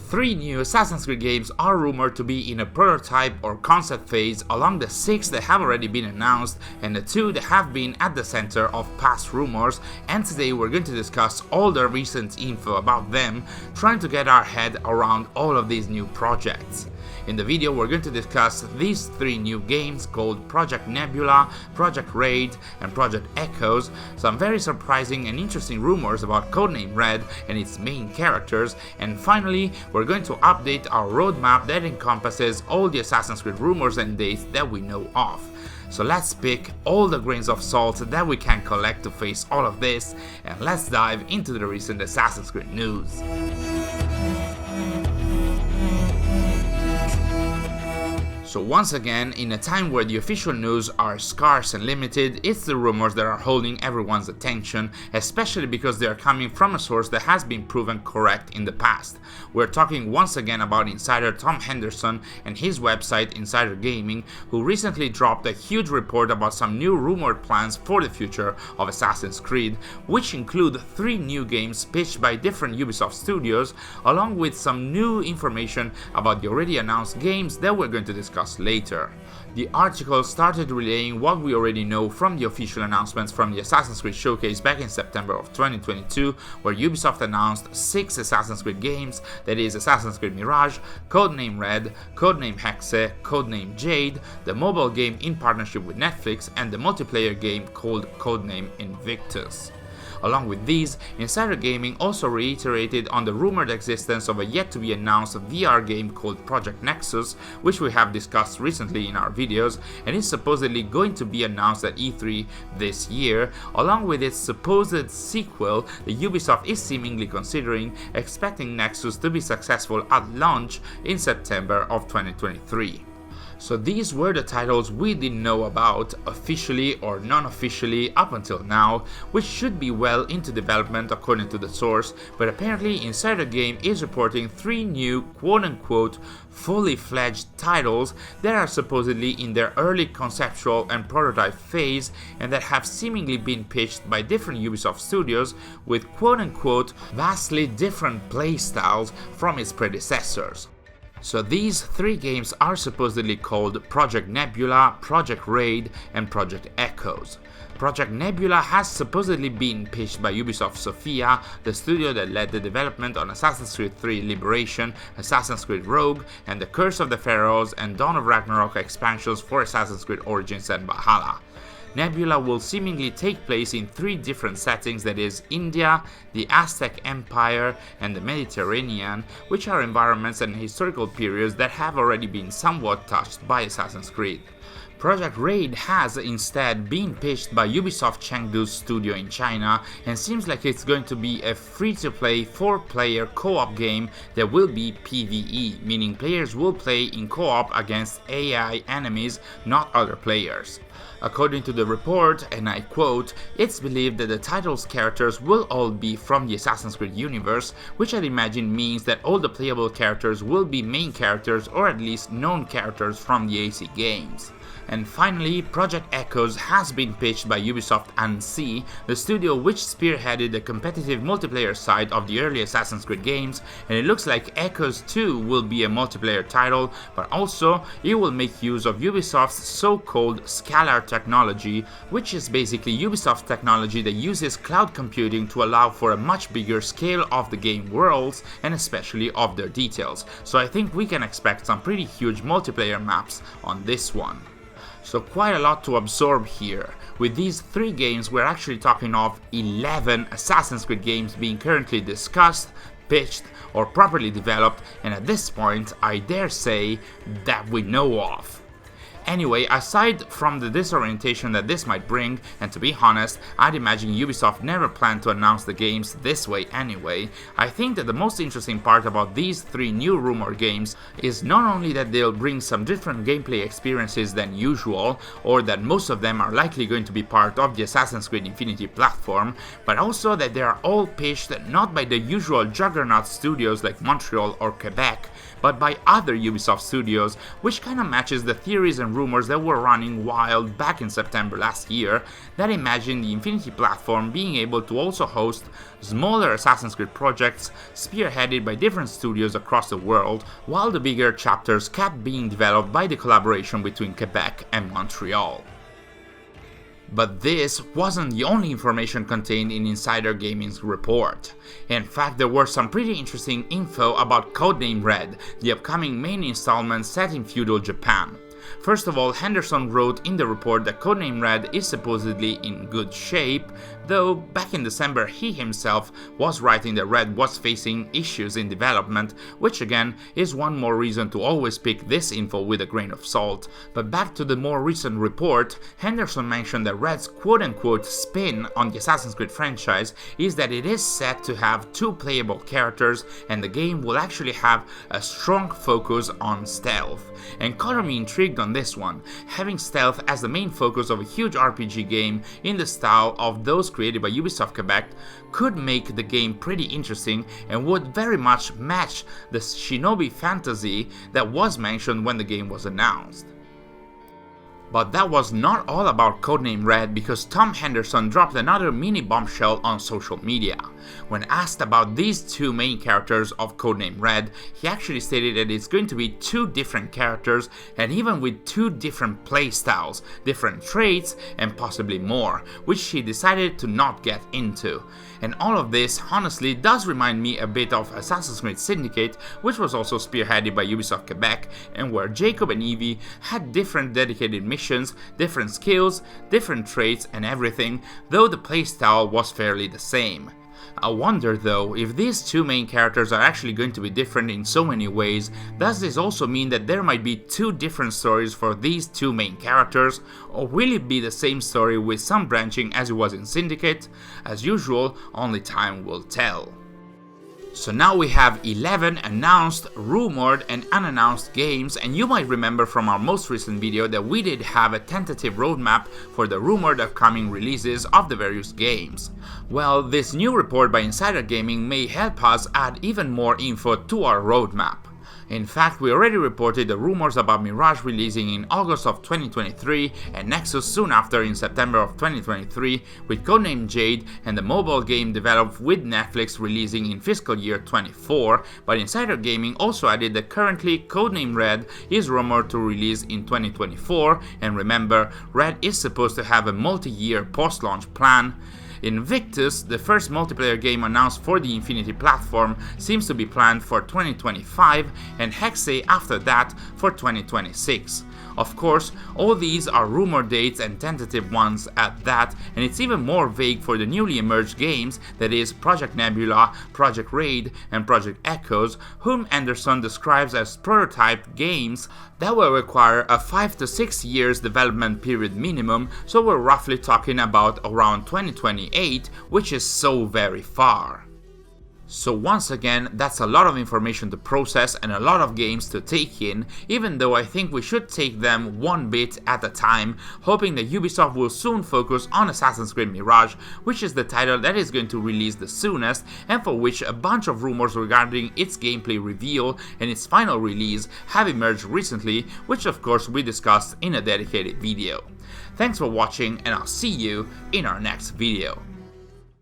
3 new Assassin's Creed games are rumored to be in a prototype or concept phase, along the 6 that have already been announced and the 2 that have been at the center of past rumors, and today we're going to discuss all the recent info about them, trying to get our head around all of these new projects. In the video we're going to discuss these 3 new games called Project Nebula, Project Red and Project Echoes, some very surprising and interesting rumors about Codename Red and its main characters, and finally we're going to update our roadmap that encompasses all the Assassin's Creed rumors and dates that we know of. So let's pick all the grains of salt that we can collect to face all of this, and let's dive into the recent Assassin's Creed news. So once again, in a time where the official news are scarce and limited, it's the rumors that are holding everyone's attention, especially because they are coming from a source that has been proven correct in the past. We're talking once again about insider Tom Henderson and his website Insider Gaming, who recently dropped a huge report about some new rumored plans for the future of Assassin's Creed, which include 3 new games pitched by different Ubisoft studios, along with some new information about the already announced games that we're going to discuss later. The article started relaying what we already know from the official announcements from the Assassin's Creed Showcase back in September of 2022, where Ubisoft announced 6 Assassin's Creed games, that is Assassin's Creed Mirage, Codename Red, Codename Hexe, Codename Jade, the mobile game in partnership with Netflix, and the multiplayer game called Codename Invictus. Along with these, Insider Gaming also reiterated on the rumored existence of a yet-to-be-announced VR game called Project Nexus, which we have discussed recently in our videos, and is supposedly going to be announced at E3 this year, along with its supposed sequel that Ubisoft is seemingly considering, expecting Nexus to be successful at launch in September of 2023. So these were the titles we didn't know about, officially or non-officially, up until now, which should be well into development according to the source, but apparently Insider Game is reporting 3 new quote-unquote fully fledged titles that are supposedly in their early conceptual and prototype phase, and that have seemingly been pitched by different Ubisoft studios with quote-unquote vastly different playstyles from its predecessors. So these 3 games are supposedly called Project Nebula, Project Red and Project Echoes. Project Nebula has supposedly been pitched by Ubisoft Sofia, the studio that led the development on Assassin's Creed 3 Liberation, Assassin's Creed Rogue, and the Curse of the Pharaohs and Dawn of Ragnarok expansions for Assassin's Creed Origins and Valhalla. Nebula will seemingly take place in 3 different settings, that is India, the Aztec Empire and the Mediterranean, which are environments and historical periods that have already been somewhat touched by Assassin's Creed. Project Red has instead been pitched by Ubisoft Chengdu's studio in China, and seems like it's going to be a free-to-play 4-player co-op game that will be PvE, meaning players will play in co-op against AI enemies, not other players. According to the report, and I quote, "It's believed that the title's characters will all be from the Assassin's Creed universe, which I'd imagine means that all the playable characters will be main characters or at least known characters from the AC games." And finally, Project Echoes has been pitched by Ubisoft Annecy, the studio which spearheaded the competitive multiplayer side of the early Assassin's Creed games, and it looks like Echoes 2 will be a multiplayer title, but also it will make use of Ubisoft's so-called scalar technology, which is basically Ubisoft's technology that uses cloud computing to allow for a much bigger scale of the game worlds and especially of their details. So I think we can expect some pretty huge multiplayer maps on this one. So quite a lot to absorb here. With these 3 games, we're actually talking of 11 Assassin's Creed games being currently discussed, pitched, or properly developed, and at this point, I dare say, that we know of. Anyway, aside from the disorientation that this might bring, and to be honest, I'd imagine Ubisoft never planned to announce the games this way anyway, I think that the most interesting part about these 3 new rumored games is not only that they'll bring some different gameplay experiences than usual, or that most of them are likely going to be part of the Assassin's Creed Infinity platform, but also that they are all pitched not by the usual juggernaut studios like Montreal or Quebec, but by other Ubisoft studios, which kinda matches the theories and rumors that were running wild back in September last year that imagined the Infinity platform being able to also host smaller Assassin's Creed projects spearheaded by different studios across the world, while the bigger chapters kept being developed by the collaboration between Quebec and Montreal. But this wasn't the only information contained in Insider Gaming's report. In fact, there were some pretty interesting info about Codename Red, the upcoming main installment set in feudal Japan. First of all, Henderson wrote in the report that Codename Red is supposedly in good shape, though back in December he himself was writing that Red was facing issues in development, which again is one more reason to always pick this info with a grain of salt. But back to the more recent report, Henderson mentioned that Red's quote-unquote spin on the Assassin's Creed franchise is that it is set to have 2 playable characters and the game will actually have a strong focus on stealth. And color me intrigued on this one. Having stealth as the main focus of a huge RPG game in the style of those created by Ubisoft Quebec could make the game pretty interesting and would very much match the shinobi fantasy that was mentioned when the game was announced. But that was not all about Codename Red, because Tom Henderson dropped another mini bombshell on social media. When asked about these 2 main characters of Codename Red, he actually stated that it's going to be 2 different characters and even with 2 different playstyles, different traits and possibly more, which he decided to not get into. And all of this honestly does remind me a bit of Assassin's Creed Syndicate, which was also spearheaded by Ubisoft Quebec, and where Jacob and Evie had different dedicated missions, different skills, different traits and everything, though the playstyle was fairly the same. I wonder though, if these 2 main characters are actually going to be different in so many ways, does this also mean that there might be 2 different stories for these 2 main characters, or will it be the same story with some branching as it was in Syndicate? As usual, only time will tell. So now we have 11 announced, rumored and unannounced games, and you might remember from our most recent video that we did have a tentative roadmap for the rumored upcoming releases of the various games. Well, this new report by Insider Gaming may help us add even more info to our roadmap. In fact, we already reported the rumors about Mirage releasing in August of 2023 and Nexus soon after in September of 2023, with Codename Jade and the mobile game developed with Netflix releasing in fiscal year 24, but Insider Gaming also added that currently Codename Red is rumored to release in 2024, and remember, Red is supposed to have a multi-year post-launch plan. Invictus, the first multiplayer game announced for the Infinity platform, seems to be planned for 2025, and Hexe after that for 2026. Of course, all these are rumor dates and tentative ones at that, and it's even more vague for the newly emerged games, that is Project Nebula, Project Red and Project Echoes, whom Anderson describes as prototype games that will require a 5 to 6 years development period minimum, so we're roughly talking about around 2028, which is so very far. So once again, that's a lot of information to process and a lot of games to take in, even though I think we should take them one bit at a time, hoping that Ubisoft will soon focus on Assassin's Creed Mirage, which is the title that is going to release the soonest, and for which a bunch of rumors regarding its gameplay reveal and its final release have emerged recently, which of course we discussed in a dedicated video. Thanks for watching, and I'll see you in our next video.